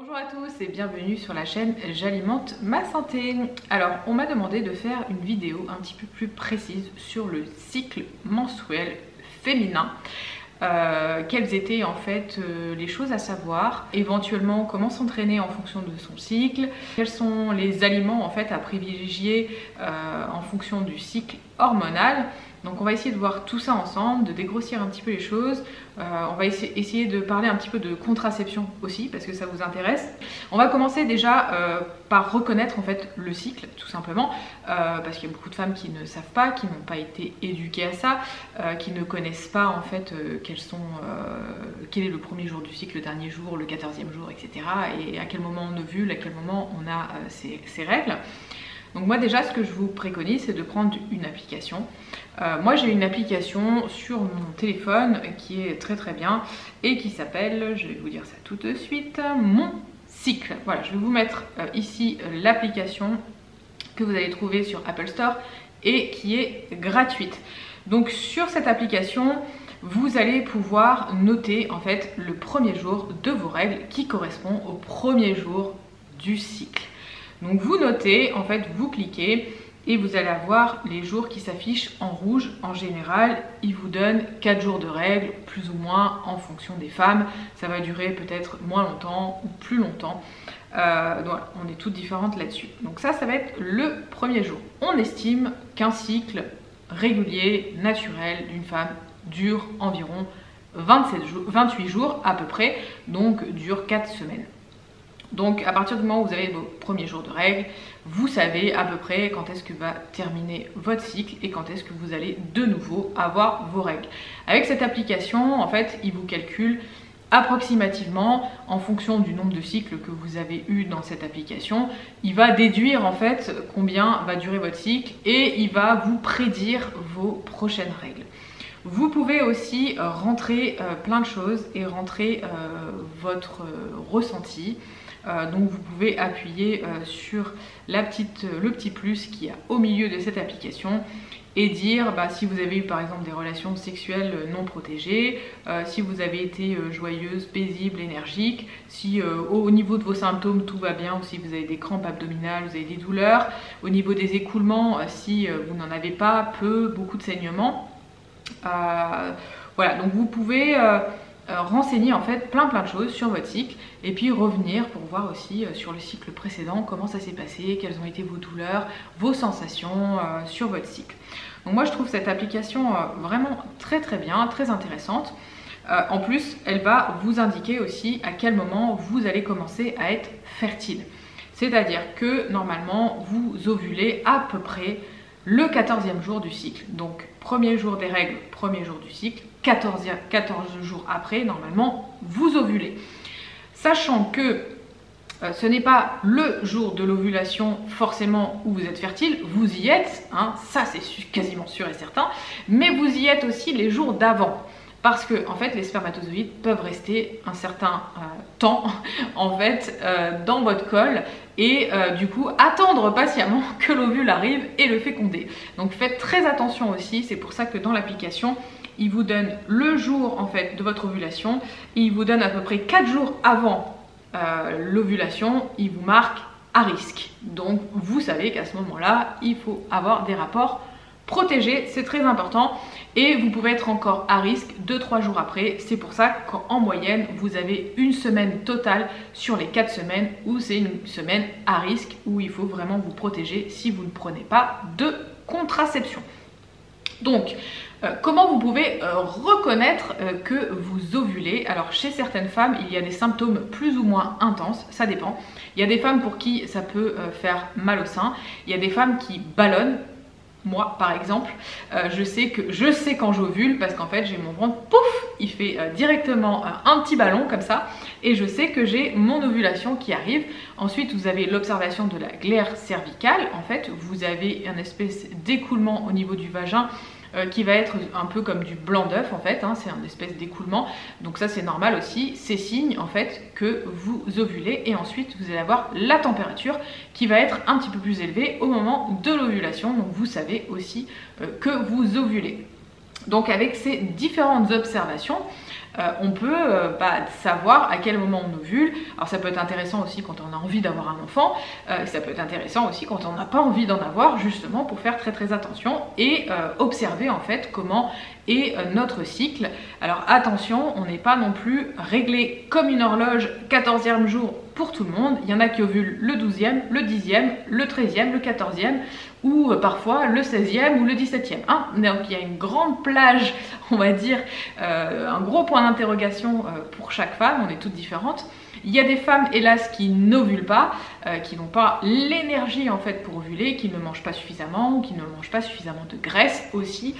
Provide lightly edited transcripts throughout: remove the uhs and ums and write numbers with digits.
Bonjour à tous et bienvenue sur la chaîne J'alimente ma santé. Alors on m'a demandé de faire une vidéo un petit peu plus précise sur le cycle menstruel féminin. Quelles étaient en fait les choses à savoir, éventuellement comment s'entraîner en fonction de son cycle, quels sont les aliments en fait à privilégier en fonction du cycle hormonal. Donc on va essayer de voir tout ça ensemble, de dégrossir un petit peu les choses. On va essayer de parler un petit peu de contraception aussi parce que ça vous intéresse. On va commencer déjà par reconnaître en fait le cycle tout simplement parce qu'il y a beaucoup de femmes qui ne savent pas, qui n'ont pas été éduquées à ça, qui ne connaissent pas en fait quel est le premier jour du cycle, le dernier jour, le 14e jour, etc. Et à quel moment on ovule, à quel moment on a ces règles. Donc moi déjà ce que je vous préconise c'est de prendre une application. Moi j'ai une application sur mon téléphone qui est très bien et qui s'appelle, je vais vous dire ça tout de suite, Mon Cycle. Voilà, je vais vous mettre ici l'application que vous allez trouver sur Apple Store et qui est gratuite. Donc sur cette application, vous allez pouvoir noter en fait le premier jour de vos règles qui correspond au premier jour du cycle. Donc vous notez, en fait vous cliquez et vous allez avoir les jours qui s'affichent en rouge. En général, ils vous donnent 4 jours de règles, plus ou moins en fonction des femmes. Ça va durer peut-être moins longtemps ou plus longtemps. Donc on est toutes différentes là-dessus. Donc ça va être le premier jour. On estime qu'un cycle régulier, naturel d'une femme dure environ 28 jours à peu près, donc dure 4 semaines. Donc à partir du moment où vous avez vos premiers jours de règles, vous savez à peu près quand est-ce que va terminer votre cycle et quand est-ce que vous allez de nouveau avoir vos règles. Avec cette application, en fait, il vous calcule approximativement en fonction du nombre de cycles que vous avez eu dans cette application. Il va déduire en fait combien va durer votre cycle et il va vous prédire vos prochaines règles. Vous pouvez aussi rentrer plein de choses et rentrer votre ressenti. Donc vous pouvez appuyer sur le petit plus qui est au milieu de cette application et dire si vous avez eu par exemple des relations sexuelles non protégées, si vous avez été joyeuse, paisible, énergique, si au niveau de vos symptômes tout va bien ou si vous avez des crampes abdominales, vous avez des douleurs, au niveau des écoulements, si vous n'en avez pas, peu, beaucoup de saignements. Voilà, donc vous pouvez renseigner en fait plein de choses sur votre cycle et puis revenir pour voir aussi sur le cycle précédent comment ça s'est passé, quelles ont été vos douleurs, vos sensations sur votre cycle. Donc moi je trouve cette application vraiment très bien, très intéressante. En plus elle va vous indiquer aussi à quel moment vous allez commencer à être fertile. C'est-à-dire que normalement vous ovulez à peu près le 14e jour du cycle. Donc premier jour des règles, premier jour du cycle, 14 jours après, normalement, vous ovulez. Sachant que ce n'est pas le jour de l'ovulation forcément où vous êtes fertile, vous y êtes, hein, ça c'est quasiment sûr et certain, mais vous y êtes aussi les jours d'avant. Parce que en fait les spermatozoïdes peuvent rester un certain temps en fait dans votre col et du coup attendre patiemment que l'ovule arrive et le féconder. Donc faites très attention aussi, c'est pour ça que dans l'application il vous donne le jour en fait de votre ovulation et il vous donne à peu près 4 jours avant l'ovulation, il vous marque à risque. Donc vous savez qu'à ce moment-là il faut avoir des rapports protégés, c'est très important et vous pouvez être encore à risque 2-3 jours après. C'est pour ça qu'en moyenne vous avez une semaine totale sur les 4 semaines où c'est une semaine à risque où il faut vraiment vous protéger si vous ne prenez pas de contraception. Donc comment vous pouvez reconnaître que vous ovulez? Alors chez certaines femmes il y a des symptômes plus ou moins intenses, ça dépend. Il y a des femmes pour qui ça peut faire mal au sein, il y a des femmes qui ballonnent. Moi par exemple, je sais quand j'ovule parce qu'en fait j'ai mon ventre, pouf, il fait directement un petit ballon comme ça et je sais que j'ai mon ovulation qui arrive. Ensuite vous avez l'observation de la glaire cervicale, en fait vous avez une espèce d'écoulement au niveau du vagin qui va être un peu comme du blanc d'œuf en fait, hein, c'est une espèce d'écoulement, donc ça c'est normal aussi, c'est signe en fait que vous ovulez et ensuite vous allez avoir la température qui va être un petit peu plus élevée au moment de l'ovulation, donc vous savez aussi que vous ovulez. Donc avec ces différentes observations, on peut savoir à quel moment on ovule. Alors ça peut être intéressant aussi quand on a envie d'avoir un enfant, ça peut être intéressant aussi quand on n'a pas envie d'en avoir, justement pour faire très attention et observer en fait comment est notre cycle. Alors attention, on n'est pas non plus réglé comme une horloge 14e jour pour tout le monde. Il y en a qui ovulent le 12e, le 10e, le 13e, le 14e ou parfois le 16e ou le 17e. Hein, donc il y a une grande plage, on va dire, un gros point d'interrogation pour chaque femme, on est toutes différentes. Il y a des femmes, hélas, qui n'ovulent pas, qui n'ont pas l'énergie en fait pour ovuler, qui ne mangent pas suffisamment ou qui ne mangent pas suffisamment de graisse aussi.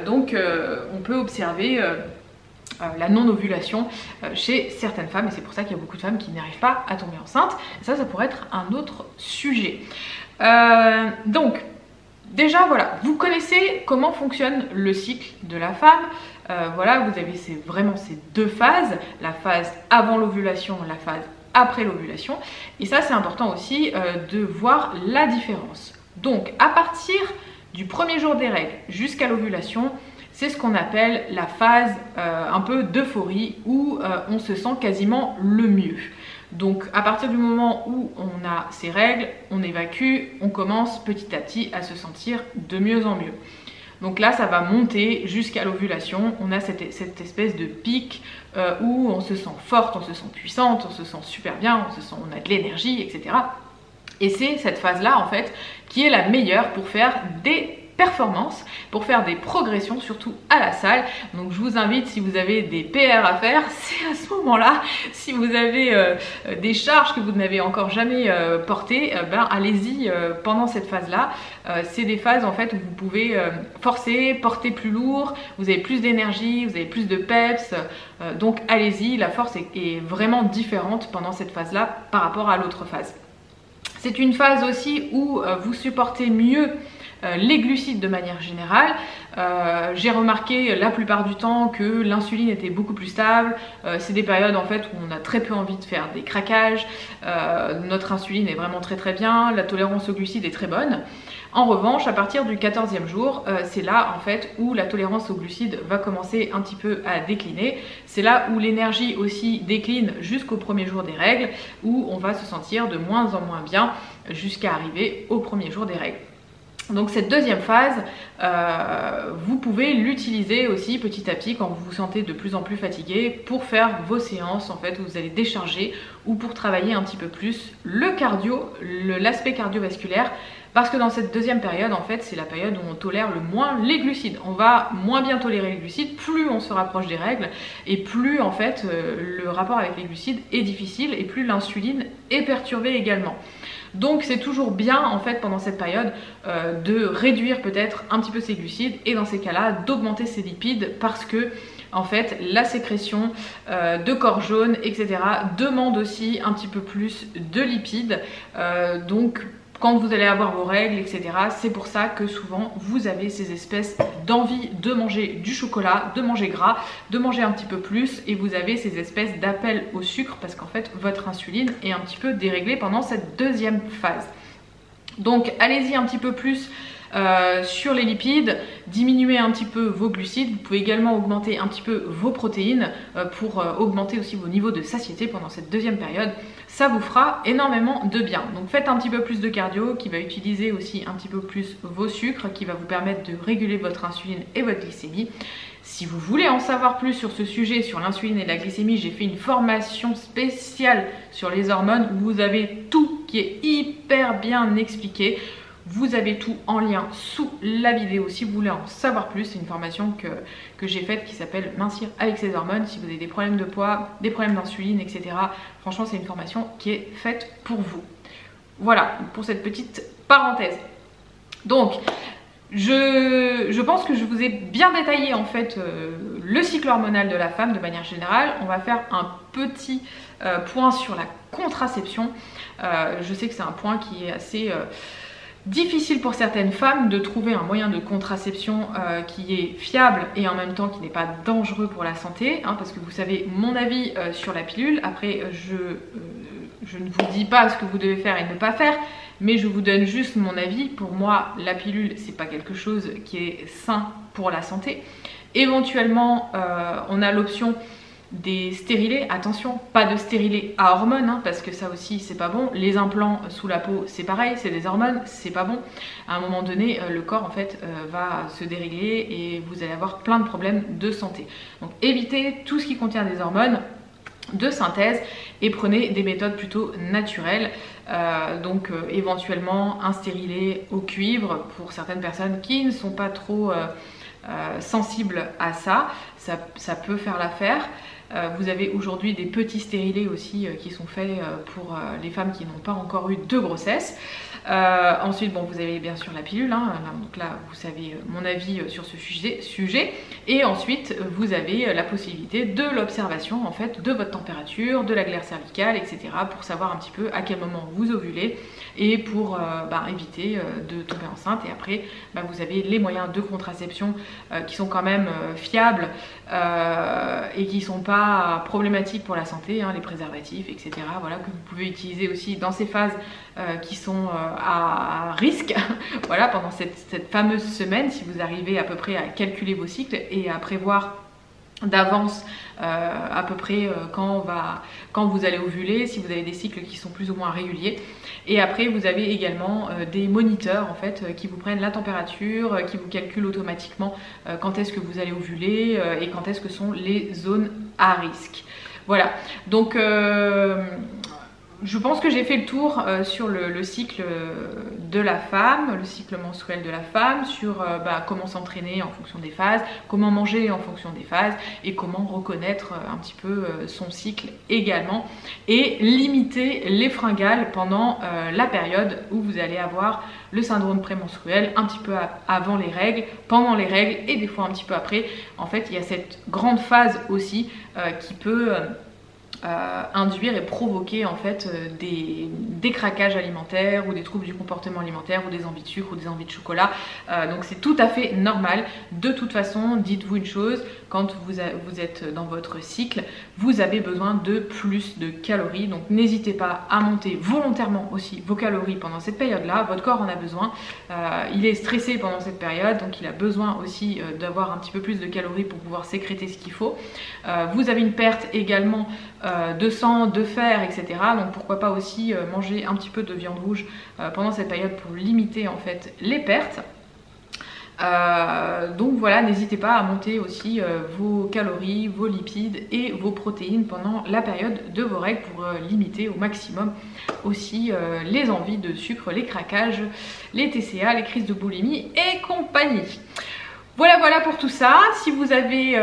Donc on peut observer la non-ovulation chez certaines femmes et c'est pour ça qu'il y a beaucoup de femmes qui n'arrivent pas à tomber enceinte. Et ça pourrait être un autre sujet. Donc déjà voilà, vous connaissez comment fonctionne le cycle de la femme. Voilà, vous avez vraiment ces deux phases, la phase avant l'ovulation, la phase après l'ovulation. Et ça c'est important aussi de voir la différence. Donc à partir du premier jour des règles jusqu'à l'ovulation, c'est ce qu'on appelle la phase un peu d'euphorie où on se sent quasiment le mieux. Donc à partir du moment où on a ces règles, on évacue, on commence petit à petit à se sentir de mieux en mieux. Donc là ça va monter jusqu'à l'ovulation, on a cette espèce de pic où on se sent forte, on se sent puissante, on se sent super bien, on a de l'énergie, etc. Et c'est cette phase-là en fait qui est la meilleure pour faire des performances, pour faire des progressions, surtout à la salle. Donc je vous invite, si vous avez des PR à faire, c'est à ce moment-là. Si vous avez des charges que vous n'avez encore jamais portées, allez-y pendant cette phase-là. C'est des phases en fait où vous pouvez forcer, porter plus lourd, vous avez plus d'énergie, vous avez plus de peps, donc allez-y, la force est vraiment différente pendant cette phase-là par rapport à l'autre phase. C'est une phase aussi où vous supportez mieux les glucides de manière générale. J'ai remarqué la plupart du temps que l'insuline était beaucoup plus stable. C'est des périodes en fait où on a très peu envie de faire des craquages. Notre insuline est vraiment très bien, la tolérance aux glucides est très bonne. En revanche, à partir du 14e jour, c'est là en fait où la tolérance aux glucides va commencer un petit peu à décliner. C'est là où l'énergie aussi décline jusqu'au premier jour des règles, où on va se sentir de moins en moins bien jusqu'à arriver au premier jour des règles. Donc cette deuxième phase, vous pouvez l'utiliser aussi petit à petit quand vous vous sentez de plus en plus fatigué pour faire vos séances en fait où vous allez décharger ou pour travailler un petit peu plus le cardio, l'aspect cardiovasculaire. Parce que dans cette deuxième période, en fait, c'est la période où on tolère le moins les glucides. On va moins bien tolérer les glucides, plus on se rapproche des règles et plus en fait le rapport avec les glucides est difficile et plus l'insuline est perturbée également. Donc c'est toujours bien en fait pendant cette période de réduire peut-être un petit peu ses glucides et dans ces cas-là d'augmenter ses lipides parce que en fait la sécrétion de corps jaune etc. demande aussi un petit peu plus de lipides. Donc quand vous allez avoir vos règles, etc. C'est pour ça que souvent vous avez ces espèces d'envie de manger du chocolat, de manger gras, de manger un petit peu plus et vous avez ces espèces d'appel au sucre parce qu'en fait votre insuline est un petit peu déréglée pendant cette deuxième phase. Donc allez-y un petit peu plus sur les lipides, diminuez un petit peu vos glucides, vous pouvez également augmenter un petit peu vos protéines pour augmenter aussi vos niveaux de satiété pendant cette deuxième période. Ça vous fera énormément de bien. Donc faites un petit peu plus de cardio qui va utiliser aussi un petit peu plus vos sucres, qui va vous permettre de réguler votre insuline et votre glycémie. Si vous voulez en savoir plus sur ce sujet, sur l'insuline et la glycémie, j'ai fait une formation spéciale sur les hormones où vous avez tout qui est hyper bien expliqué. Vous avez tout en lien sous la vidéo si vous voulez en savoir plus. C'est une formation que j'ai faite qui s'appelle Mincir avec ses hormones. Si vous avez des problèmes de poids, des problèmes d'insuline, etc. Franchement, c'est une formation qui est faite pour vous. Voilà pour cette petite parenthèse. Donc, je pense que je vous ai bien détaillé en fait le cycle hormonal de la femme de manière générale. On va faire un petit point sur la contraception. Je sais que c'est un point qui est assez difficile pour certaines femmes de trouver un moyen de contraception qui est fiable et en même temps qui n'est pas dangereux pour la santé, hein, parce que vous savez mon avis sur la pilule. Après je ne vous dis pas ce que vous devez faire et ne pas faire, mais je vous donne juste mon avis. Pour moi la pilule c'est pas quelque chose qui est sain pour la santé. Éventuellement on a l'option des stérilés, attention, pas de stérilés à hormones, hein, parce que ça aussi c'est pas bon. Les implants sous la peau, c'est pareil, c'est des hormones, c'est pas bon. À un moment donné, le corps en fait va se dérégler et vous allez avoir plein de problèmes de santé. Donc évitez tout ce qui contient des hormones de synthèse et prenez des méthodes plutôt naturelles. Donc éventuellement un stérilet au cuivre pour certaines personnes qui ne sont pas trop sensibles à ça, ça peut faire l'affaire. Vous avez aujourd'hui des petits stérilets aussi qui sont faits pour les femmes qui n'ont pas encore eu de grossesse. Ensuite, bon, vous avez bien sûr la pilule, hein, donc là vous savez mon avis sur ce sujet. Et ensuite vous avez la possibilité de l'observation en fait de votre température, de la glaire cervicale, etc. pour savoir un petit peu à quel moment vous ovulez et pour éviter de tomber enceinte. Et après vous avez les moyens de contraception qui sont quand même fiables et qui sont pas problématiques pour la santé, hein, les préservatifs, etc. Voilà, que vous pouvez utiliser aussi dans ces phases qui sont à risque voilà, pendant cette fameuse semaine, si vous arrivez à peu près à calculer vos cycles et à prévoir d'avance à peu près quand vous allez ovuler, si vous avez des cycles qui sont plus ou moins réguliers. Et après vous avez également des moniteurs en fait qui vous prennent la température, qui vous calculent automatiquement quand est-ce que vous allez ovuler et quand est-ce que sont les zones à risque. Voilà, donc je pense que j'ai fait le tour sur le cycle de la femme, le cycle menstruel de la femme, sur comment s'entraîner en fonction des phases, comment manger en fonction des phases et comment reconnaître un petit peu son cycle également et limiter les fringales pendant la période où vous allez avoir le syndrome prémenstruel, un petit peu avant les règles, pendant les règles et des fois un petit peu après. En fait, il y a cette grande phase aussi qui peut induire et provoquer en fait des craquages alimentaires ou des troubles du comportement alimentaire ou des envies de sucre ou des envies de chocolat. Donc c'est tout à fait normal. De toute façon, dites-vous une chose, quand vous êtes dans votre cycle, vous avez besoin de plus de calories. Donc n'hésitez pas à monter volontairement aussi vos calories pendant cette période-là. Votre corps en a besoin. Il est stressé pendant cette période, donc il a besoin aussi d'avoir un petit peu plus de calories pour pouvoir sécréter ce qu'il faut. Vous avez une perte également de sang, de fer, etc. Donc pourquoi pas aussi manger un petit peu de viande rouge pendant cette période pour limiter en fait les pertes. Donc voilà, n'hésitez pas à monter aussi vos calories, vos lipides et vos protéines pendant la période de vos règles pour limiter au maximum aussi les envies de sucre, les craquages, les TCA, les crises de boulimie et compagnie. Voilà pour tout ça. Si vous avez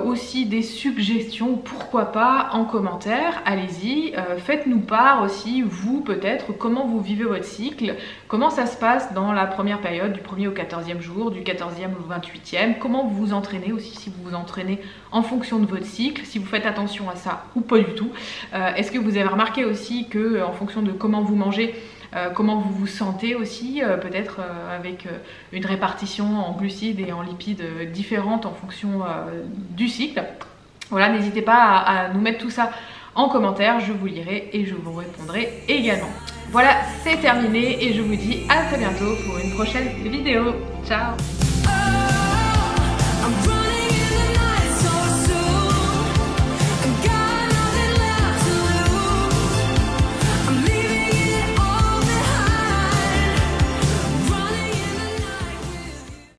aussi des suggestions, pourquoi pas en commentaire, allez-y, faites-nous part aussi, vous peut-être, comment vous vivez votre cycle, comment ça se passe dans la première période, du 1er au 14e jour, du 14e au 28e, comment vous vous entraînez aussi, si vous vous entraînez en fonction de votre cycle, si vous faites attention à ça ou pas du tout. Est-ce que vous avez remarqué aussi que en fonction de comment vous mangez, comment vous vous sentez aussi, peut-être avec une répartition en glucides et en lipides différente en fonction du cycle. Voilà, n'hésitez pas à nous mettre tout ça en commentaire, je vous lirai et je vous répondrai également. Voilà, c'est terminé et je vous dis à très bientôt pour une prochaine vidéo. Ciao!